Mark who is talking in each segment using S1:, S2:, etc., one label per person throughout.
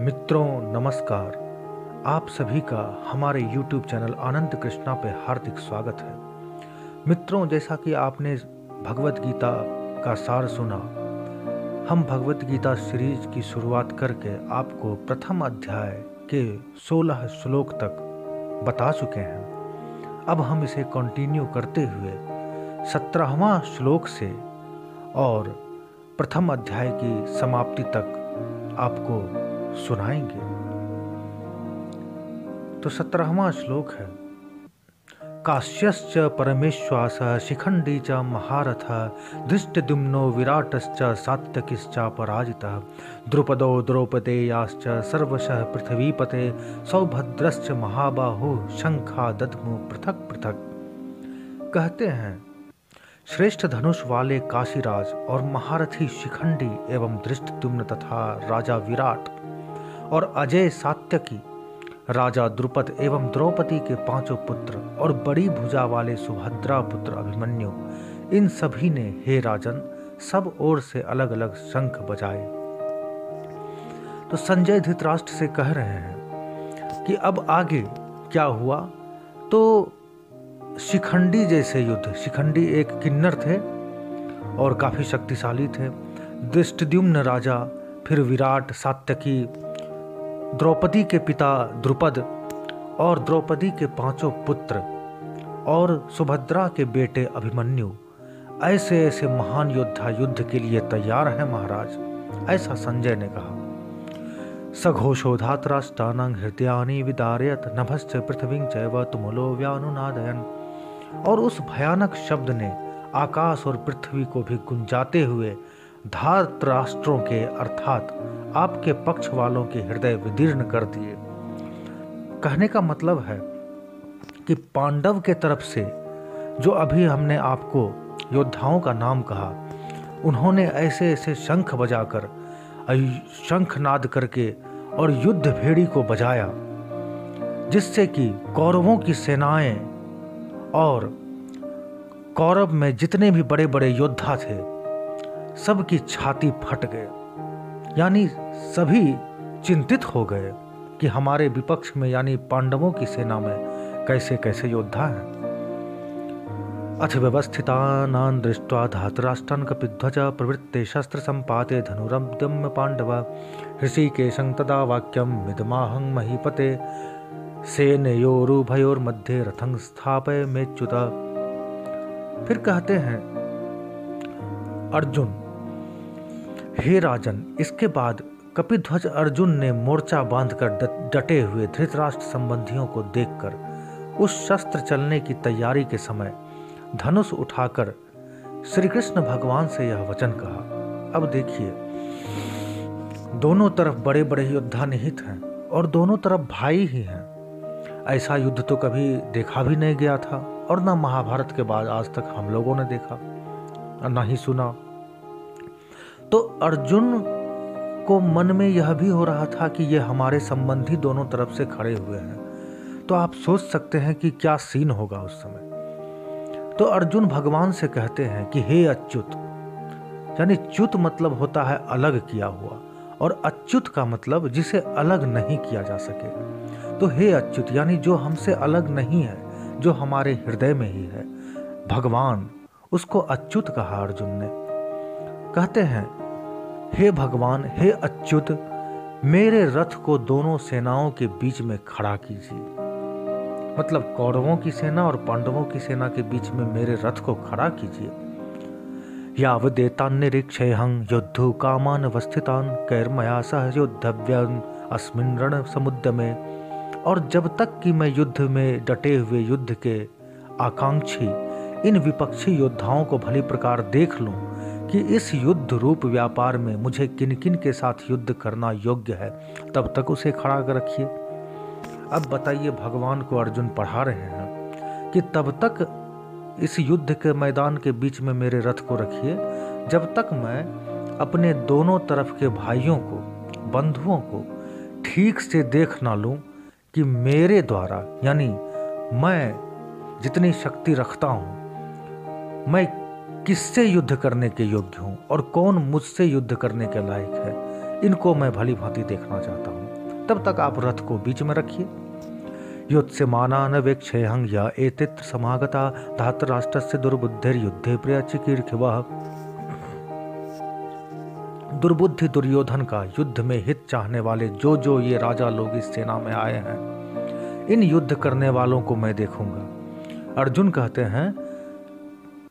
S1: मित्रों नमस्कार। आप सभी का हमारे YouTube चैनल आनंद कृष्णा पे हार्दिक स्वागत है। मित्रों, जैसा कि आपने भगवत गीता का सार सुना, हम भगवत गीता सीरीज की शुरुआत करके आपको प्रथम अध्याय के 16 श्लोक तक बता चुके हैं। अब हम इसे कंटिन्यू करते हुए 17वां श्लोक से और प्रथम अध्याय की समाप्ति तक आपको सुनाएंगे। तो 17वां श्लोक है, काश्यश्च परमेश्वास शिखंडी च महारथ धृष्टद्युम्नो विराटश्च सात्यकिश्चापराजितः द्रुपदो द्रौपदेयाश्च सर्वशः पृथ्वीपते सौभद्रश्च महाबाहु शंखा दध्मु पृथक पृथक। कहते हैं, श्रेष्ठ धनुष वाले काशीराज और महारथी शिखंडी एवं धृष्टद्युम्न तथा राजा विराट और अजय सात्यकी, राजा द्रुपद एवं द्रौपदी के 5 पुत्र और बड़ी भुजा वाले सुभद्रा पुत्र अभिमन्यु, इन सभी ने हे राजन सब ओर से अलग अलग शंख बजाए। तो संजय धृतराष्ट्र से कह रहे हैं कि अब आगे क्या हुआ। तो शिखंडी जैसे युद्ध, शिखंडी एक किन्नर थे और काफी शक्तिशाली थे। धृष्टद्युम्न राजा, फिर विराट, सात्यकी, द्रौपदी के पिता द्रुपद और द्रौपदी के 5 पुत्र और सुभद्रा के बेटे अभिमन्यु, ऐसे ऐसे महान योद्धा युद्ध के लिए तैयार हैं महाराज, ऐसा संजय ने कहा। सघोषो धातराष्ट्राणां हृदयानि विदारयत नभश्च पृथ्वीं चैव तुमुलो व्यानुनादयन्। और उस भयानक शब्द ने आकाश और पृथ्वी को भी गुंजाते हुए धातराष्ट्रों के अर्थात आपके पक्ष वालों के हृदय विदीर्ण कर दिए। कहने का मतलब है कि पांडव के तरफ से जो अभी हमने आपको योद्धाओं का नाम कहा, उन्होंने ऐसे ऐसे शंख बजाकर, शंखनाद करके और युद्ध भेड़ी को बजाया, जिससे कि कौरवों की सेनाएं और कौरव में जितने भी बड़े बड़े योद्धा थे सबकी छाती फट गए, यानी सभी चिंतित हो गए कि हमारे विपक्ष में यानी पांडवों की सेना में कैसे कैसे योद्धा हैं। अथ व्यवस्थितानां दृष्ट्वा धातराष्ट्रान् कपिध्वज प्रवृत्ते शस्त्र संपाते धनुरद्यम्य पांडव ऋषिकेशं तदा वाक्यं मिदमाहं महीपते सेनयोरुभयोर्मध्ये रथं स्थापय मेच्युत। फिर कहते हैं, अर्जुन, हे राजन, इसके बाद कपिध्वज अर्जुन ने मोर्चा बांधकर डटे हुए धृतराष्ट्र संबंधियों को देखकर उस शस्त्र चलने की तैयारी के समय धनुष उठाकर श्री कृष्ण भगवान से यह वचन कहा। अब देखिए, दोनों तरफ बड़े बड़े योद्धा निहित हैं और दोनों तरफ भाई ही हैं। ऐसा युद्ध तो कभी देखा भी नहीं गया था और ना महाभारत के बाद आज तक हम लोगों ने देखा और ना ही सुना। तो अर्जुन को मन में यह भी हो रहा था कि ये हमारे संबंधी दोनों तरफ से खड़े हुए हैं, तो आप सोच सकते हैं कि क्या सीन होगा उस समय। तो अर्जुन भगवान से कहते हैं कि हे अच्युत, यानी च्युत मतलब होता है अलग किया हुआ, और अच्युत का मतलब जिसे अलग नहीं किया जा सके। तो हे अच्युत, यानी जो हमसे अलग नहीं है, जो हमारे हृदय में ही है, भगवान, उसको अच्युत कहा अर्जुन ने। कहते हैं, हे भगवान, हे अच्युत, मेरे रथ को दोनों सेनाओं के बीच में खड़ा कीजिए। मतलब कौरवों की सेना और पांडवों की सेना के बीच में मेरे रथ को खड़ा कीजिए। यावदेतान्निरीक्षेऽहं युद्धु कामान् अवस्थितान् कैर्मया सह योद्धव्यम् अस्मिन् रण समुद्र में। और जब तक कि मैं युद्ध में डटे हुए युद्ध के आकांक्षी इन विपक्षी योद्धाओं को भली प्रकार देख लूं कि इस युद्ध रूप व्यापार में मुझे किन किन के साथ युद्ध करना योग्य है, तब तक उसे खड़ा कर रखिए। अब बताइए, भगवान को अर्जुन पढ़ा रहे हैं कि तब तक इस युद्ध के मैदान के बीच में मेरे रथ को रखिए जब तक मैं अपने दोनों तरफ के भाइयों को, बंधुओं को ठीक से देख ना लूं कि मेरे द्वारा, यानी मैं जितनी शक्ति रखता हूं, मैं किससे युद्ध करने के योग्य हूं और कौन मुझसे युद्ध करने के लायक है, इनको मैं भली भांति देखना चाहता हूं। तब तक आप रथ को बीच में रखिए। युत्स्यमाना न वेक्षेहं या एतित्र समागता धातराष्ट्रस्य दुर्बुद्धिर्युद्धे प्रियचिकीर्षिवः। दुर्बुद्धि दुर्योधन का युद्ध में हित चाहने वाले जो ये राजा लोग इस सेना में आए हैं, इन युद्ध करने वालों को मैं देखूंगा। अर्जुन कहते हैं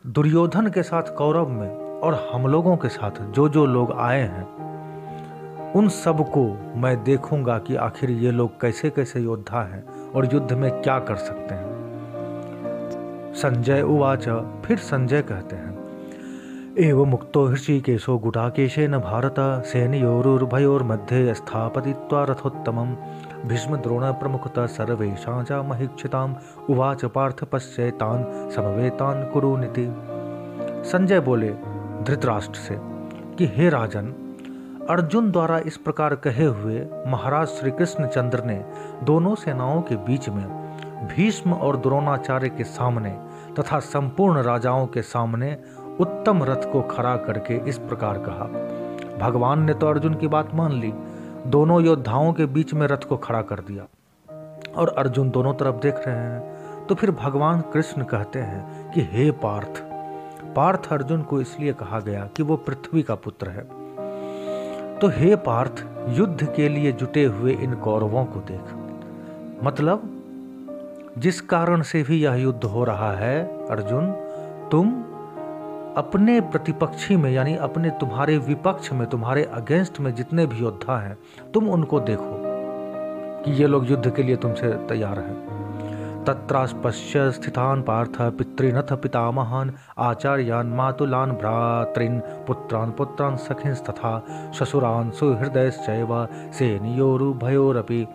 S1: दुर्योधन के साथ कौरव में और हम लोगों के साथ जो लोग आए हैं, उन सब को मैं देखूंगा कि आखिर ये लोग कैसे कैसे योद्धा हैं और युद्ध में क्या कर सकते हैं। संजय उवाच, फिर संजय कहते हैं एवं मुक्तो हृषिकेशो गुडाकेशेन भारत सेनयोरुभयोर्मध्ये स्थापयित्वा रथोत्तमं भीष्म द्रोण प्रमुखतः सर्वेषां च महीक्षिताम् उवाच पार्थ पश्येतान् समवेतान् कुरुनिति। संजय बोले धृतराष्ट्र से कि हे राजन, अर्जुन द्वारा इस प्रकार कहे हुए महाराज श्री कृष्णचंद्र ने दोनों सेनाओं के बीच में भीष्म और द्रोणाचार्य के सामने तथा संपूर्ण राजाओं के सामने उत्तम रथ को खड़ा करके इस प्रकार कहा। भगवान ने तो अर्जुन की बात मान ली, दोनों योद्धाओं के बीच में रथ को खड़ा कर दिया और अर्जुन दोनों तरफ देख रहे हैं। तो फिर भगवान कृष्ण कहते हैं कि हे पार्थ, पार्थ अर्जुन को इसलिए कहा गया कि वो पृथ्वी का पुत्र है। तो हे पार्थ, युद्ध के लिए जुटे हुए इन कौरवों को देख, मतलब जिस कारण से भी यह युद्ध हो रहा है अर्जुन, तुम अपने प्रतिपक्षी में यानी तुम्हारे विपक्ष में, तुम्हारे अगेंस्ट में जितने भी योद्धा हैं, तुम उनको देखो कि ये लोग युद्ध के लिए तुमसे तैयार हैं। तत्रास्पश्य स्थितान पार्थ पितृनथ पितामहान आचार्यान मातुलान भ्रातृन पुत्रान पुत्रान सखिंस्तथा ससुरान सुहृदयश्चैव सेनयोरुभयोरपि।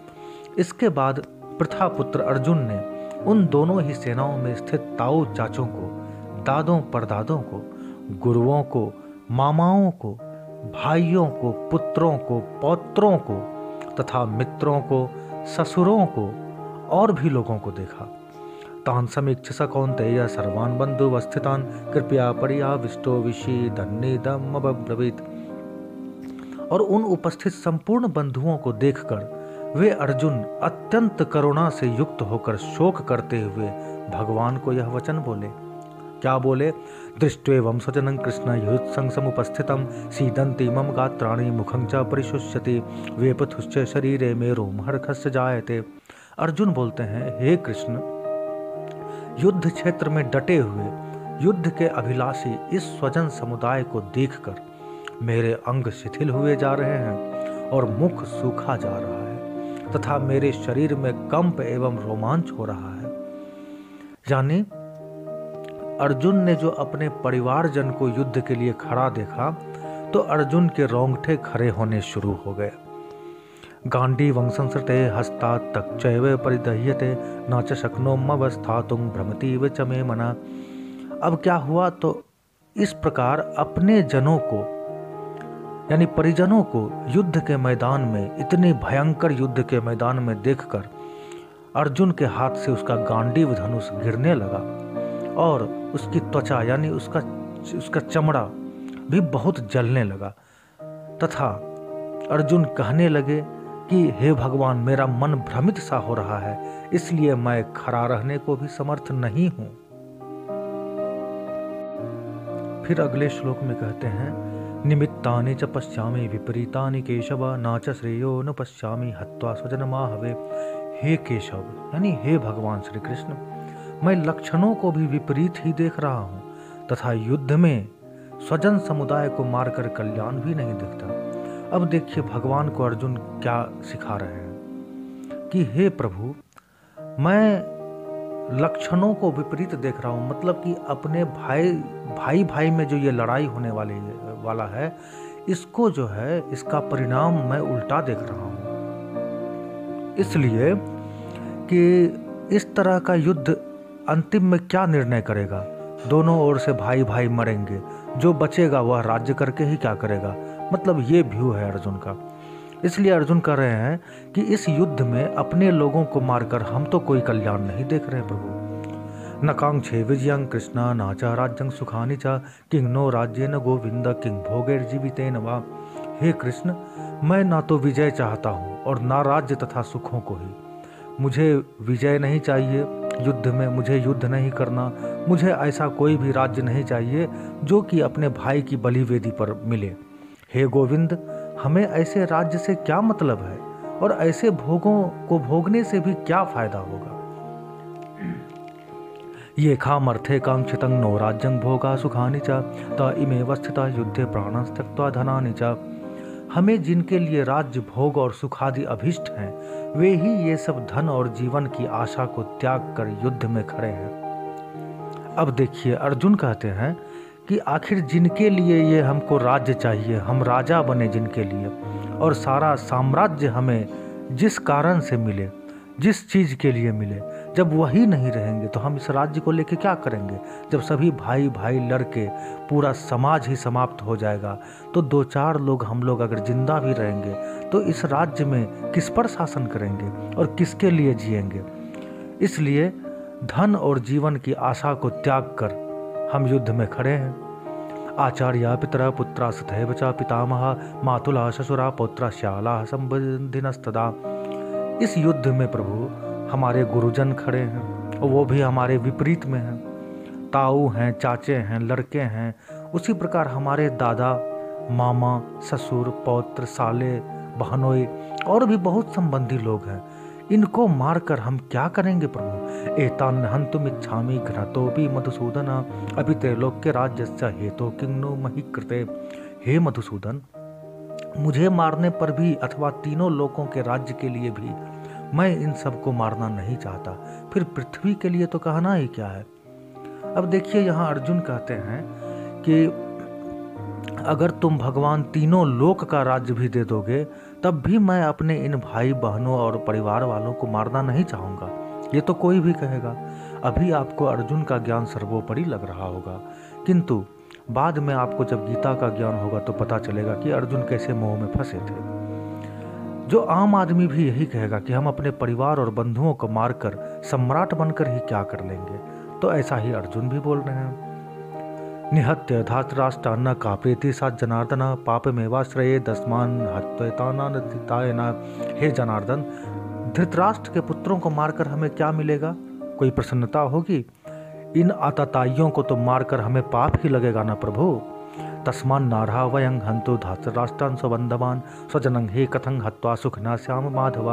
S1: इसके बाद प्रथापुत्र अर्जुन ने उन दोनों ही सेनाओं में स्थित ताऊ चाचों को, दादों परदादों को, गुरुओं को, मामाओं को, भाइयों को, पुत्रों को, पौत्रों को तथा मित्रों को, ससुरों को और भी लोगों को देखा। तान समीक्ष स कौन्तेय सर्वान् बन्धुवस्थितान् कृपया पर्याविष्टो विषीदन्निदम् अब्रवीत्। और उन उपस्थित संपूर्ण बंधुओं को देखकर वे अर्जुन अत्यंत करुणा से युक्त होकर शोक करते हुए भगवान को यह वचन बोले। क्या बोले? दृष्ट्वेवं स्वजनं कृष्ण युत्सं समुपस्थितं सीदन्ति मम गात्राणि मुखं च परिशुष्यति वेपथुश्च शरीरे मे रोमहर्षस्य जायते। अर्जुन बोलते हैं, हे कृष्ण, युद्ध क्षेत्र में डटे हुए युद्ध के अभिलाषी इस स्वजन समुदाय को देखकर मेरे अंग शिथिल हुए जा रहे हैं और मुख सूखा जा रहा है तथा मेरे शरीर में कंप एवं रोमांच हो रहा है। यानी अर्जुन ने जो अपने परिवारजन को युद्ध के लिए खड़ा देखा तो अर्जुन के रोंगटे खड़े होने शुरू हो गए। गांडीवं संसृते हस्तात् तच्चैव परिदह्यते न च शक्नोम्यवस्थातुं भ्रमतीव च मे मना। अब क्या हुआ? तो इस प्रकार अपने जनों को यानी परिजनों को युद्ध के मैदान में, इतने भयंकर युद्ध के मैदान में देखकर अर्जुन के हाथ से उसका गांडीव धनुष गिरने लगा और उसकी त्वचा यानी उसका चमड़ा भी बहुत जलने लगा तथा अर्जुन कहने लगे कि हे भगवान, मेरा मन भ्रमित सा हो रहा है, इसलिए मैं खड़ा रहने को भी समर्थ नहीं हूं। फिर अगले श्लोक में कहते हैं, निमित्तानि च पश्यामि विपरीतानि केशव न च श्रेयो न पश्यामि हत्वा स्वजनमाहवे। हे केशव यानी हे भगवान श्री कृष्ण, मैं लक्षणों को भी विपरीत ही देख रहा हूँ तथा युद्ध में स्वजन समुदाय को मारकर कल्याण भी नहीं दिखता। अब देखिए भगवान को अर्जुन क्या सिखा रहे हैं कि हे प्रभु, मैं लक्षणों को विपरीत देख रहा हूँ, मतलब कि अपने भाई में जो ये लड़ाई होने वाला है, इसको जो है इसका परिणाम मैं उल्टा देख रहा हूँ। इसलिए कि इस तरह का युद्ध अंतिम में क्या निर्णय करेगा? दोनों ओर से भाई मरेंगे, जो बचेगा वह राज्य करके ही क्या करेगा? मतलब ये व्यू है अर्जुन का। इसलिए अर्जुन कह रहे हैं कि इस युद्ध में अपने लोगों को मारकर हम तो कोई कल्याण नहीं देख रहे प्रभु। न कांक्षे विजयं कृष्ण न च राज्यं सुखानि च किंग नो राज्येन गोविंद किंग भोगैर्जीवितेन वा। हे कृष्ण, मैं ना तो विजय चाहता हूँ और ना राज्य तथा सुखों को ही। मुझे विजय नहीं चाहिए युद्ध में, मुझे युद्ध नहीं करना, मुझे ऐसा कोई भी राज्य नहीं चाहिए जो कि अपने भाई की बलि वेदी पर मिले। हे गोविंद, हमें ऐसे राज्य से क्या मतलब है और ऐसे भोगों को भोगने से भी क्या फायदा होगा। ये खामर्थे कांक्षितं नो राज्यं भोगा सुखानि च त इमेव स्थिता युद्धे प्राणान् त्यक्त्वा धनानि च। हमें जिनके लिए राज्य भोग और सुखादि अभिष्ट हैं, वे ही ये सब धन और जीवन की आशा को त्याग कर युद्ध में खड़े हैं। अब देखिए, अर्जुन कहते हैं कि आखिर जिनके लिए ये हमको राज्य चाहिए, हम राजा बने जिनके लिए, और सारा साम्राज्य हमें जिस कारण से मिले, जिस चीज़ के लिए मिले, जब वही नहीं रहेंगे तो हम इस राज्य को लेके क्या करेंगे। जब सभी भाई भाई लड़के पूरा समाज ही समाप्त हो जाएगा, तो 2-4 लोग हम लोग अगर जिंदा भी रहेंगे तो इस राज्य में किस पर शासन करेंगे और किसके लिए जिएंगे। इसलिए धन और जीवन की आशा को त्याग कर हम युद्ध में खड़े हैं। आचार्य पितरा पुत्रा सतैव च पितामह मातुला ससुरा पौत्रा श्याला संबंधिनस्तदा। इस युद्ध में प्रभु हमारे गुरुजन खड़े हैं और वो भी हमारे विपरीत में हैं। ताऊ हैं, चाचे हैं, लड़के हैं, उसी प्रकार हमारे दादा, मामा, ससुर, पौत्र, साले, बहनोई और भी बहुत संबंधी लोग हैं। इनको मारकर हम क्या करेंगे प्रभु। एतान हन्तुम इच्छामि घ्नतोपि मधुसूदन अपि त्रैलोक्य राज्यस्य हेतो किन्नु महि कृते। हे मधुसूदन, मुझे मारने पर भी अथवा तीनों लोकों के राज्य के लिए भी मैं इन सबको मारना नहीं चाहता, फिर पृथ्वी के लिए तो कहना ही क्या है। अब देखिए, यहाँ अर्जुन कहते हैं कि अगर तुम भगवान तीनों लोक का राज्य भी दे दोगे तब भी मैं अपने इन भाई बहनों और परिवार वालों को मारना नहीं चाहूँगा। ये तो कोई भी कहेगा। अभी आपको अर्जुन का ज्ञान सर्वोपरि लग रहा होगा, किंतु बाद में आपको जब गीता का ज्ञान होगा तो पता चलेगा कि अर्जुन कैसे मोह में फंसे थे। जो आम आदमी भी यही कहेगा कि हम अपने परिवार और बंधुओं को मारकर सम्राट बनकर ही क्या कर लेंगे, तो ऐसा ही अर्जुन भी बोल रहे हैं। निहत्य धातराष्ट्रान्न काप्रेति सा जनार्दन पापमेवाश्रये दस्मान हत्वैतानादिताय न। हे जनार्दन, धृतराष्ट्र के पुत्रों को मारकर हमें क्या मिलेगा, कोई प्रसन्नता होगी। इन आतताइयों को तो मारकर हमें पाप ही लगेगा ना प्रभु। तस्मान् नारहा वयं हन्तु धातराष्ट्रान् स्वबन्धवान् स्वजनं हे कथं हत्वा सुखिना स्याम माधव।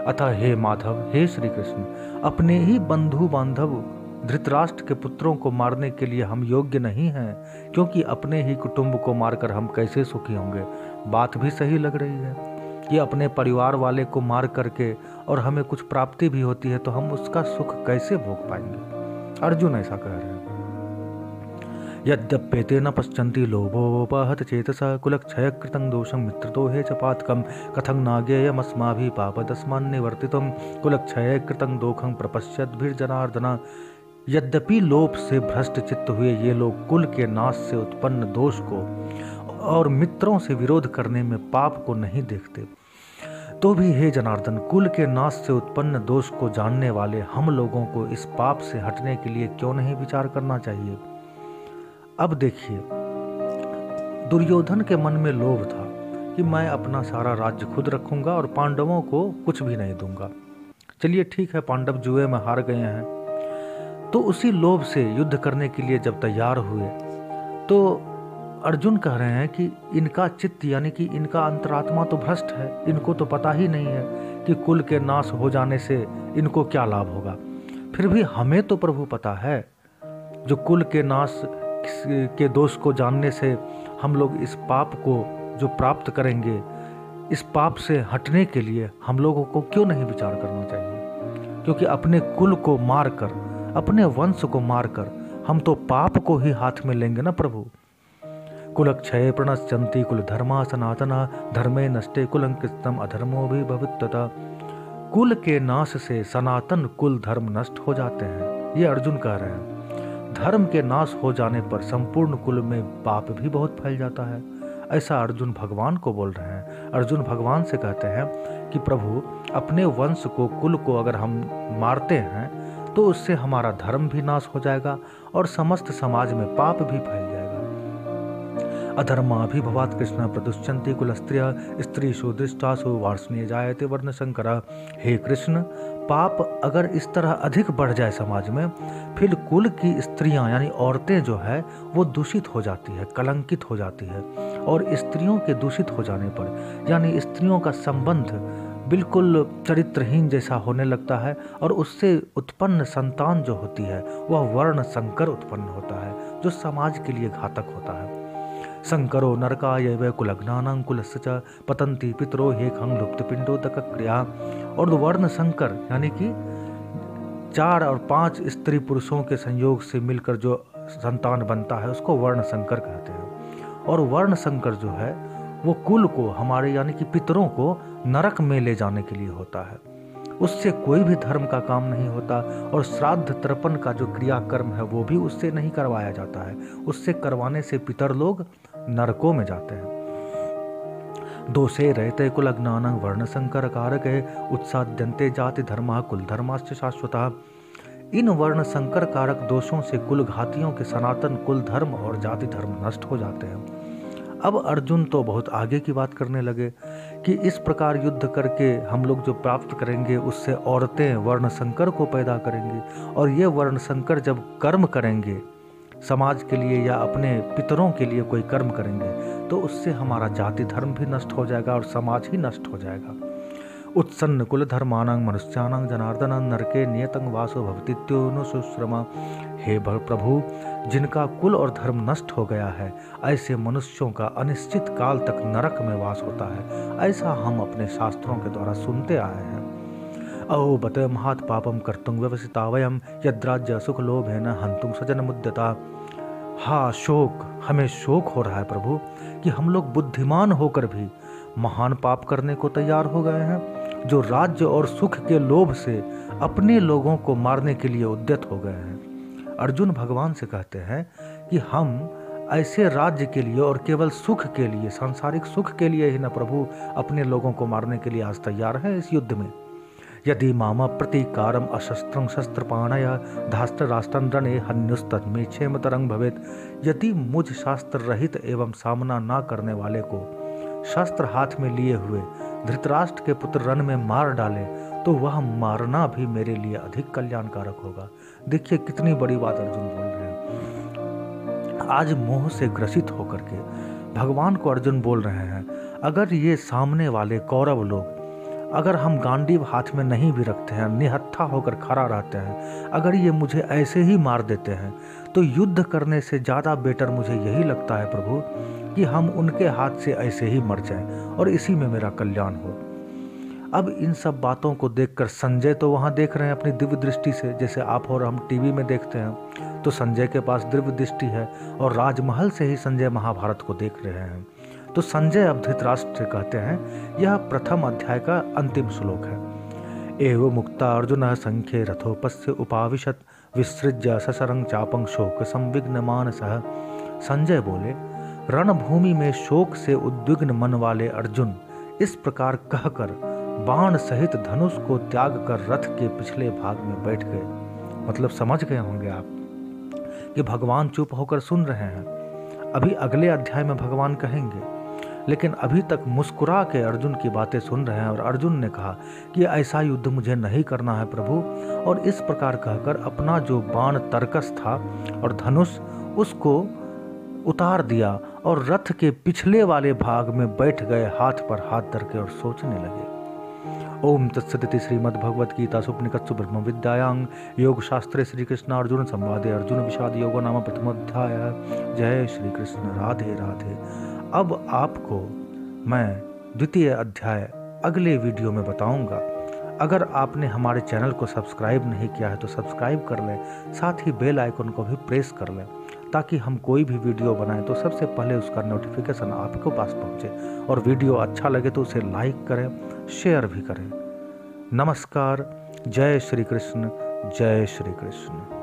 S1: अतः हे माधव, हे श्री कृष्ण, अपने ही बंधु बांधव धृतराष्ट्र के पुत्रों को मारने के लिए हम योग्य नहीं हैं, क्योंकि अपने ही कुटुंब को मारकर हम कैसे सुखी होंगे। बात भी सही लग रही है कि अपने परिवार वाले को मार करके और हमें कुछ प्राप्ति भी होती है तो हम उसका सुख कैसे भोग पाएंगे। अर्जुन ऐसा कह रहे हैं। यद्यप्येते न पश्यन्ति लोभोपहत चेतसा कुलक्षय कृतं दोषं मित्रदोहे च पातकं कथं नाज्ञेयमस्माभिः पापदस्मान्निवर्तितं कुलक्षय कृतं दोषं प्रपश्यद्भिर्जनार्दन। यद्यपि लोभ से भ्रष्ट चित्त हुए ये लोग कुल के नाश से उत्पन्न दोष को और मित्रों से विरोध करने में पाप को नहीं देखते, तो भी हे जनार्दन, कुल के नाश से उत्पन्न दोष को जानने वाले हम लोगों को इस पाप से हटने के लिए क्यों नहीं विचार करना चाहिए। अब देखिए, दुर्योधन के मन में लोभ था कि मैं अपना सारा राज्य खुद रखूंगा और पांडवों को कुछ भी नहीं दूंगा। चलिए ठीक है, पांडव जुए में हार गए हैं, तो उसी लोभ से युद्ध करने के लिए जब तैयार हुए तो अर्जुन कह रहे हैं कि इनका चित्त यानी कि इनका अंतरात्मा तो भ्रष्ट है, इनको तो पता ही नहीं है कि कुल के नाश हो जाने से इनको क्या लाभ होगा। फिर भी हमें तो प्रभु पता है, जो कुल के नाश के दोष को जानने से हम लोग इस पाप को जो प्राप्त करेंगे, इस पाप से हटने के लिए हम लोगों को क्यों नहीं विचार करना चाहिए। क्योंकि अपने कुल को मारकर, अपने वंश को मारकर हम तो पाप को ही हाथ में लेंगे ना प्रभु। कुलक्षये प्रणश्यन्ति कुल धर्मा सनातना धर्मे नष्टे कुलं कृष्णम अधर्मो भी भविष्यता। कुल के नाश से सनातन कुल धर्म नष्ट हो जाते हैं, ये अर्जुन कह रहे हैं। धर्म के नाश हो जाने पर संपूर्ण कुल में पाप भी बहुत फैल जाता है, ऐसा अर्जुन भगवान को बोल रहे हैं। अर्जुन भगवान से कहते हैं कि प्रभु, अपने वंश को, कुल को अगर हम मारते हैं तो उससे हमारा धर्म भी नाश हो जाएगा और समस्त समाज में पाप भी फैल जाएगा। अधर्माभिभवात् कृष्ण प्रदुष्यन्ति कुलस्त्रियः स्त्रीषु दृष्टासु वार्ष्णेय जायते वर्णशंकरः। हे कृष्ण, पाप अगर इस तरह अधिक बढ़ जाए समाज में, फिर कुल की स्त्रियां यानी औरतें जो है वो दूषित हो जाती है, कलंकित हो जाती है। और स्त्रियों के दूषित हो जाने पर यानी स्त्रियों का संबंध बिल्कुल चरित्रहीन जैसा होने लगता है और उससे उत्पन्न संतान जो होती है वह वर्ण संकर उत्पन्न होता है, जो समाज के लिए घातक होता है। संकरो नरकाय कुलग्नानां कुलस्य च पतन्ति पितरो हेखं लुप्तपिंडोदक क्रिया। और वर्ण संकर यानी कि 4 और 5 स्त्री पुरुषों के संयोग से मिलकर जो संतान बनता है उसको वर्ण संकर कहते हैं। और वर्ण संकर जो है वो कुल को, हमारे यानी कि पितरों को नरक में ले जाने के लिए होता है। उससे कोई भी धर्म का काम नहीं होता और श्राद्ध तर्पण का जो क्रियाकर्म है वो भी उससे नहीं करवाया जाता है। उससे करवाने से पितर लोग नरकों में जाते हैं। दोषे रहते कुलग्नान वर्ण संकर कारक उत्साद्यन्ते जाति धर्म कुल धर्माश्च शाश्वतः। इन वर्ण संकर कारक दोषों से कुल घातियों के सनातन कुल धर्म और जाति धर्म नष्ट हो जाते हैं। अब अर्जुन तो बहुत आगे की बात करने लगे कि इस प्रकार युद्ध करके हम लोग जो प्राप्त करेंगे उससे औरतें वर्ण संकर को पैदा करेंगी और ये वर्ण संकर जब कर्म करेंगे समाज के लिए या अपने पितरों के लिए कोई कर्म करेंगे तो उससे हमारा जाति धर्म भी नष्ट हो जाएगा और समाज ही नष्ट हो जाएगा। उत्सन्न कुल धर्मानां मनुष्यानां जनार्दन नरके नियतं वासो भवतीत्युनुशुश्रमा। हे प्रभु, जिनका कुल और धर्म नष्ट हो गया है ऐसे मनुष्यों का अनिश्चित काल तक नरक में वास होता है, ऐसा हम अपने शास्त्रों के द्वारा सुनते आए हैं। अहो बत महात पापम कर्तुं व्यवसिता वयम यद्राज्य सुख लोभेन हंतुं सजन मुद्यता। हाँ शोक, हमें शोक हो रहा है प्रभु कि हम लोग बुद्धिमान होकर भी महान पाप करने को तैयार हो गए हैं, जो राज्य और सुख के लोभ से अपने लोगों को मारने के लिए उद्यत हो गए हैं। अर्जुन भगवान से कहते हैं कि हम ऐसे राज्य के लिए और केवल सुख के लिए, सांसारिक सुख के लिए ही न प्रभु अपने लोगों को मारने के लिए आज तैयार हैं इस युद्ध में। यदि मामा प्रतीकारम अशस्त्रं शस्त्रपाणय धास्त्र राष्ट्रं रणे हन्युस्तन्मे क्षेमतरंग भवेत। यदि मुझ शास्त्र रहित एवं सामना ना करने वाले को शस्त्र हाथ में लिए हुए धृतराष्ट्र के पुत्र रण में मार डाले तो वह मारना भी मेरे लिए अधिक कल्याणकारक होगा। देखिए कितनी बड़ी बात अर्जुन बोल रहे हैं। आज मोह से ग्रसित होकर के भगवान को अर्जुन बोल रहे हैं, अगर ये सामने वाले कौरव लोग, अगर हम गांडीव हाथ में नहीं भी रखते हैं, निहत्था होकर खड़ा रहते हैं, अगर ये मुझे ऐसे ही मार देते हैं तो युद्ध करने से ज़्यादा बेटर मुझे यही लगता है प्रभु कि हम उनके हाथ से ऐसे ही मर जाएं और इसी में मेरा कल्याण हो। अब इन सब बातों को देखकर संजय तो वहाँ देख रहे हैं अपनी दिव्य दृष्टि से, जैसे आप और हम टीवी में देखते हैं तो संजय के पास दिव्य दृष्टि है और राजमहल से ही संजय महाभारत को देख रहे हैं। तो संजय अब धृतराष्ट्र से कहते हैं, यह प्रथम अध्याय का अंतिम श्लोक है। एवं मुक्ता अर्जुन संख्ये रथोपस्य उपाविशत विसृज्य सशरं चापं शोक संविघ्न मानसः। संजय बोले, रणभूमि में शोक से उद्विग्न मन वाले अर्जुन इस प्रकार कहकर बाण सहित धनुष को त्याग कर रथ के पिछले भाग में बैठ गए। मतलब समझ गए होंगे आप कि भगवान चुप होकर सुन रहे हैं। अभी अगले अध्याय में भगवान कहेंगे, लेकिन अभी तक मुस्कुरा के अर्जुन की बातें सुन रहे हैं। और अर्जुन ने कहा कि ऐसा युद्ध मुझे नहीं करना है प्रभु, और इस प्रकार कहकर अपना जो बाण तरकस था और धनुष उसको उतार दिया और रथ के पिछले वाले भाग में बैठ गए, हाथ पर हाथ धर के, और सोचने लगे। ओम तत्सदिति श्रीमद्भगवत गीता उपनिषत्सु ब्रह्म विद्यायां योग शास्त्रे श्री कृष्ण अर्जुन संवादे अर्जुन विषाद योगो नाम प्रथमोध्याय। जय श्री कृष्ण, राधे राधे। अब आपको मैं द्वितीय अध्याय अगले वीडियो में बताऊंगा। अगर आपने हमारे चैनल को सब्सक्राइब नहीं किया है तो सब्सक्राइब कर लें, साथ ही बेल आइकन को भी प्रेस कर लें ताकि हम कोई भी वीडियो बनाएं तो सबसे पहले उसका नोटिफिकेशन आपके पास पहुंचे। और वीडियो अच्छा लगे तो उसे लाइक करें, शेयर भी करें। नमस्कार, जय श्री कृष्ण, जय श्री कृष्ण।